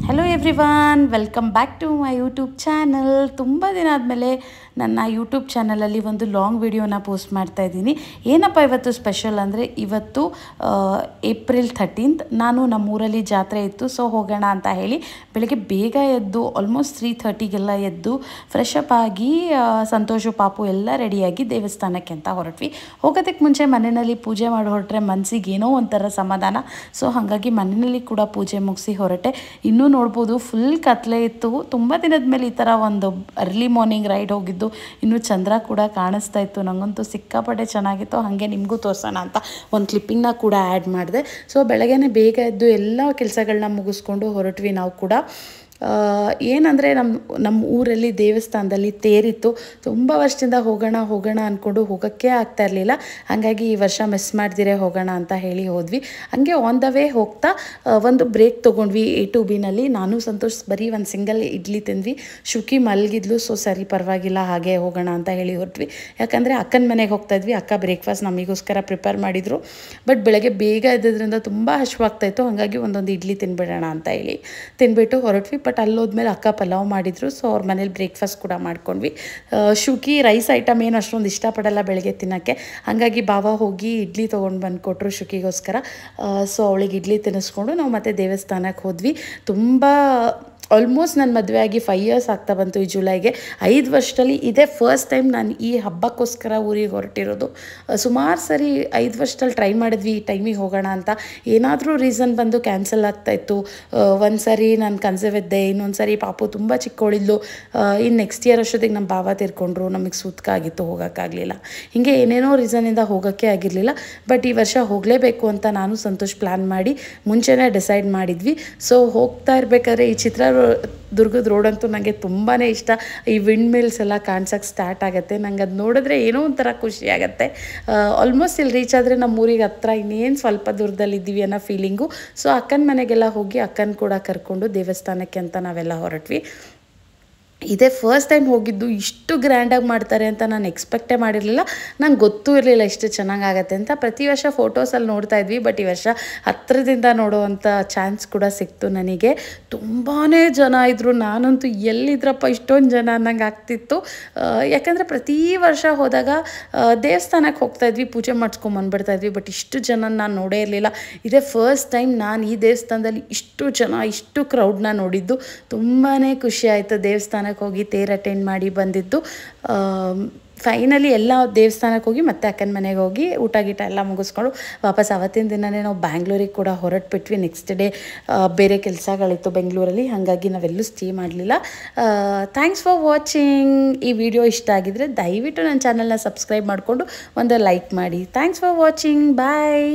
Hello everyone, welcome back to my YouTube channel. ತುಂಬ ದಿನ ಆದಮೇಲೆ ನನ್ನ ಯೂಟ್ಯೂಬ್ ಚಾನಲಲ್ಲಿ ಒಂದು ಲಾಂಗ್ ವಿಡಿಯೋನ ಪೋಸ್ಟ್ ಮಾಡ್ತಾ ಇದ್ದೀನಿ. ಏನಪ್ಪ ಇವತ್ತು ಸ್ಪೆಷಲ್ ಅಂದರೆ, ಇವತ್ತು ಏಪ್ರಿಲ್ 13th. ನಾನು ನಮ್ಮೂರಲ್ಲಿ ಜಾತ್ರೆ ಇತ್ತು, ಸೊ ಹೋಗೋಣ ಅಂತ ಹೇಳಿ ಬೆಳಗ್ಗೆ ಬೇಗ ಎದ್ದು ಆಲ್ಮೋಸ್ಟ್ 3:30ಗೆಲ್ಲ ಎದ್ದು ಫ್ರೆಶ್ ಅಪ್ ಆಗಿ ಸಂತೋಷು ಪಾಪು ಎಲ್ಲ ರೆಡಿಯಾಗಿ ದೇವಸ್ಥಾನಕ್ಕೆ ಅಂತ ಹೊರಟ್ವಿ. ಹೋಗೋದಕ್ಕೆ ಮುಂಚೆ ಮನೆಯಲ್ಲಿ ಪೂಜೆ ಮಾಡಿ ಹೊರಟ್ರೆ ಮನಸ್ಸಿಗೆ ಏನೋ ಒಂಥರ ಸಮಾಧಾನ. ಸೊ ಹಾಗಾಗಿ ಮನೆಯಲ್ಲಿ ಕೂಡ ಪೂಜೆ ಮುಗಿಸಿ ಹೊರಟೆ. ಇನ್ನೂ ನೋಡ್ಬೋದು ಫುಲ್ ಕತ್ಲೆ ಇತ್ತು. ತುಂಬ ದಿನದ ಮೇಲೆ ಈ ಥರ ಒಂದು ಅರ್ಲಿ ಮಾರ್ನಿಂಗ್ ರೈಡ್ ಹೋಗಿದ್ದು. ಇನ್ನು ಚಂದ್ರ ಕೂಡ ಕಾಣಿಸ್ತಾ ಇತ್ತು. ನನಗಂತೂ ಸಿಕ್ಕಾಪಟ್ಟೆ ಚೆನ್ನಾಗಿತ್ತು. ಹಾಗೆ ನಿಮಗೂ ತೋರಿಸೋಣ ಅಂತ ಒಂದು ಕ್ಲಿಪ್ಪಿಂಗ್ನ ಕೂಡ ಆ್ಯಡ್ ಮಾಡಿದೆ. ಸೊ ಬೆಳಗ್ಗೆನೇ ಬೇಗ ಎದ್ದು ಎಲ್ಲ ಕೆಲಸಗಳನ್ನ ಮುಗಿಸ್ಕೊಂಡು ಹೊರಟ್ವಿ ನಾವು ಕೂಡ. ಏನಂದರೆ ನಮ್ಮ ಊರಲ್ಲಿ ದೇವಸ್ಥಾನದಲ್ಲಿ ತೇರಿತ್ತು. ತುಂಬ ವರ್ಷದಿಂದ ಹೋಗೋಣ ಅಂದ್ಕೊಂಡು ಹೋಗೋಕ್ಕೆ ಆಗ್ತಾ ಇರಲಿಲ್ಲ. ಹಾಗಾಗಿ ಈ ವರ್ಷ ಮಿಸ್ ಮಾಡ್ದಿರೇ ಹೋಗೋಣ ಅಂತ ಹೇಳಿ ಹೋದ್ವಿ. ಹಾಗೆ ಆನ್ ದ ವೇ ಹೋಗ್ತಾ ಒಂದು ಬ್ರೇಕ್ ತೊಗೊಂಡ್ವಿ A2Bನಲ್ಲಿ. ನಾನು ಸಂತೋಷ್ ಬರೀ ಒಂದು ಸಿಂಗಲ್ ಇಡ್ಲಿ ತಿಂದ್ವಿ. ಶುಕಿ ಮಲಗಿದ್ಲು. ಸೊ ಸರಿ ಪರವಾಗಿಲ್ಲ, ಹಾಗೆ ಹೋಗೋಣ ಅಂತ ಹೇಳಿ ಹೊರಟ್ವಿ. ಯಾಕಂದರೆ ಅಕ್ಕನ ಮನೆಗೆ ಹೋಗ್ತಾಯಿದ್ವಿ. ಅಕ್ಕ ಬ್ರೇಕ್ಫಾಸ್ಟ್ ನಮಗೋಸ್ಕರ ಪ್ರಿಪೇರ್ ಮಾಡಿದರು. ಬಟ್ ಬೆಳಗ್ಗೆ ಬೇಗ ಎದ್ದಿದ್ದರಿಂದ ತುಂಬ ಹಶ್ವಾಗ್ತಾಯಿತ್ತು. ಹಾಗಾಗಿ ಒಂದೊಂದು ಇಡ್ಲಿ ತಿನ್ಬಿಡೋಣ ಅಂತ ಹೇಳಿ ತಿನ್ಬಿಟ್ಟು ಹೊರಟ್ವಿ. ಬಟ್ ಅಲ್ಲೋದ್ಮೇಲೆ ಅಕ್ಕ ಪಲಾವ್ ಮಾಡಿದರು. ಸೊ ಅವ್ರ ಮನೇಲಿ ಬ್ರೇಕ್ಫಾಸ್ಟ್ ಕೂಡ ಮಾಡ್ಕೊಂಡ್ವಿ. ಶುಕಿ ರೈಸ್ ಐಟಮ್ ಏನು ಅಷ್ಟೊಂದು ಇಷ್ಟಪಡಲ್ಲ ಬೆಳಗ್ಗೆ ತಿನ್ನೋಕ್ಕೆ. ಹಾಗಾಗಿ ಬಾವ ಹೋಗಿ ಇಡ್ಲಿ ತೊಗೊಂಡು ಬಂದು ಕೊಟ್ಟರು ಶುಕಿಗೋಸ್ಕರ. ಸೊ ಅವಳಿಗೆ ಇಡ್ಲಿ ತಿನ್ನಿಸ್ಕೊಂಡು ನಾವು ಮತ್ತೆ ದೇವಸ್ಥಾನಕ್ಕೆ ಹೋದ್ವಿ. ತುಂಬ ಆಲ್ಮೋಸ್ಟ್ ನನ್ನ ಮದುವೆ ಆಗಿ 5 years ಆಗ್ತಾ ಬಂತು. ಈ ಜುಲೈಗೆ 5 ವರ್ಷದಲ್ಲಿ ಇದೇ ಫಸ್ಟ್ ಟೈಮ್ ನಾನು ಈ ಹಬ್ಬಕ್ಕೋಸ್ಕರ ಊರಿಗೆ ಹೊರಟಿರೋದು. ಸುಮಾರು ಸರಿ 5 ವರ್ಷದಲ್ಲಿ ಟ್ರೈ ಮಾಡಿದ್ವಿ ಈ ಟೈಮಿಗೆ ಹೋಗೋಣ ಅಂತ. ಏನಾದರೂ ರೀಸನ್ ಬಂದು ಕ್ಯಾನ್ಸಲ್ ಆಗ್ತಾಯಿತ್ತು. ಒಂದು ಸರಿ ನಾನು ಕನ್ಸೀವ್ ಇದ್ದೆ, ಇನ್ನೊಂದು ಸರಿ ಪಾಪು ತುಂಬ ಚಿಕ್ಕವಳಿದ್ಲು. ಇನ್ನು ನೆಕ್ಸ್ಟ್ ಇಯರ್ ಅಷ್ಟೊತ್ತಿಗೆ ನಮ್ಮ ಬಾವ ತೀರ್ಕೊಂಡ್ರು. ನಮಗೆ ಸೂತ್ಕ ಆಗಿತ್ತು, ಹೋಗೋಕ್ಕಾಗಲಿಲ್ಲ. ಹೀಗೆ ಏನೇನೋ ರೀಸನ್ನಿಂದ ಹೋಗೋಕ್ಕೆ ಆಗಿರಲಿಲ್ಲ. ಬಟ್ ಈ ವರ್ಷ ಹೋಗಲೇಬೇಕು ಅಂತ ನಾನು ಸಂತೋಷ್ ಪ್ಲ್ಯಾನ್ ಮಾಡಿ ಮುಂಚೆನೇ ಡಿಸೈಡ್ ಮಾಡಿದ್ವಿ. ಸೊ ಹೋಗ್ತಾ ಇರಬೇಕಾದ್ರೆ ಈ ಚಿತ್ರದುರ್ಗದ ರೋಡ್ ಅಂತೂ ನನಗೆ ತುಂಬಾ ಇಷ್ಟ. ಈ ವಿಂಡ್ ಮಿಲ್ಸ್ ಎಲ್ಲ ಕಾಣ್ಸೋಕ್ಕೆ ಸ್ಟಾರ್ಟ್ ಆಗುತ್ತೆ. ನಂಗೆ ಅದು ನೋಡಿದ್ರೆ ಏನೋ ಒಂಥರ ಖುಷಿ ಆಗುತ್ತೆ. ಆಲ್ಮೋಸ್ಟ್ ಇಲ್ಲಿ ರೀಚ್ ಆದರೆ ನಮ್ಮ ಊರಿಗೆ ಹತ್ರ ಇನ್ನೇನು ಸ್ವಲ್ಪ ದೂರದಲ್ಲಿದ್ದೀವಿ ಅನ್ನೋ ಫೀಲಿಂಗು. ಸೊ ಅಕ್ಕನ ಮನೆಗೆಲ್ಲ ಹೋಗಿ ಅಕ್ಕನ ಕೂಡ ಕರ್ಕೊಂಡು ದೇವಸ್ಥಾನಕ್ಕೆ ಅಂತ ನಾವೆಲ್ಲ ಹೊರಟ್ವಿ. ಇದೇ ಫಸ್ಟ್ ಟೈಮ್ ಹೋಗಿದ್ದು. ಇಷ್ಟು ಗ್ರ್ಯಾಂಡಾಗಿ ಮಾಡ್ತಾರೆ ಅಂತ ನಾನು ಎಕ್ಸ್ಪೆಕ್ಟೇ ಮಾಡಿರಲಿಲ್ಲ. ನಂಗೆ ಗೊತ್ತೂ ಇರಲಿಲ್ಲ ಇಷ್ಟು ಚೆನ್ನಾಗಾಗತ್ತೆ ಅಂತ. ಪ್ರತಿ ವರ್ಷ ಫೋಟೋಸಲ್ಲಿ ನೋಡ್ತಾ ಇದ್ವಿ. ಬಟ್ ಈ ವರ್ಷ ಹತ್ತಿರದಿಂದ ನೋಡೋವಂಥ ಚಾನ್ಸ್ ಕೂಡ ಸಿಕ್ತು ನನಗೆ. ತುಂಬಾ ಜನ ಇದ್ದರು. ನಾನಂತೂ ಎಲ್ಲಿದ್ರಪ್ಪ ಇಷ್ಟೊಂದು ಜನ ಅನ್ನಂಗೆ ಆಗ್ತಿತ್ತು. ಯಾಕಂದರೆ ಪ್ರತಿ ವರ್ಷ ಹೋದಾಗ ದೇವಸ್ಥಾನಕ್ಕೆ ಹೋಗ್ತಾಯಿದ್ವಿ, ಪೂಜೆ ಮಾಡಿಸ್ಕೊಂಬಂದ್ಬಿಡ್ತಾಯಿದ್ವಿ. ಬಟ್ ಇಷ್ಟು ಜನ ನಾನು ನೋಡೇ ಇರಲಿಲ್ಲ. ಇದೇ ಫಸ್ಟ್ ಟೈಮ್ ನಾನು ಈ ದೇವಸ್ಥಾನದಲ್ಲಿ ಇಷ್ಟು ಜನ, ಇಷ್ಟು ಕ್ರೌಡ್ನ ನೋಡಿದ್ದು. ತುಂಬಾ ಖುಷಿ ಆಯಿತು. ದೇವಸ್ಥಾನಕ್ಕೆ ಹೋಗಿ ತೇರು ಅಟೆಂಡ್ ಮಾಡಿ ಬಂದಿದ್ದು. ಫೈನಲಿ ಎಲ್ಲ ದೇವಸ್ಥಾನಕ್ಕೆ ಹೋಗಿ ಮತ್ತೆ ಅಕ್ಕನ ಮನೆಗೆ ಹೋಗಿ ಊಟ ಗೀಟ ಎಲ್ಲ ಮುಗಿಸ್ಕೊಂಡು ವಾಪಸ್ ಅವತ್ತಿನ ದಿನವೇ ನಾವು ಬ್ಯಾಂಗ್ಳೂರಿಗೆ ಕೂಡ ಹೊರಟ್ಬಿಟ್ವಿ. ನೆಕ್ಸ್ಟ್ ಡೇ ಬೇರೆ ಕೆಲಸಗಳಿತ್ತು ಬೆಂಗಳೂರಲ್ಲಿ. ಹಾಗಾಗಿ ನಾವೆಲ್ಲೂ ಸ್ಟೇ ಮಾಡಲಿಲ್ಲ. Thanks for watching. ಈ ವಿಡಿಯೋ ಇಷ್ಟ ಆಗಿದ್ರೆ ದಯವಿಟ್ಟು ನನ್ನ ಚಾನಲ್ನ ಸಬ್ಸ್ಕ್ರೈಬ್ ಮಾಡಿಕೊಂಡು ಒಂದು ಲೈಕ್ ಮಾಡಿ. Thanks for watching. ಬಾಯ್.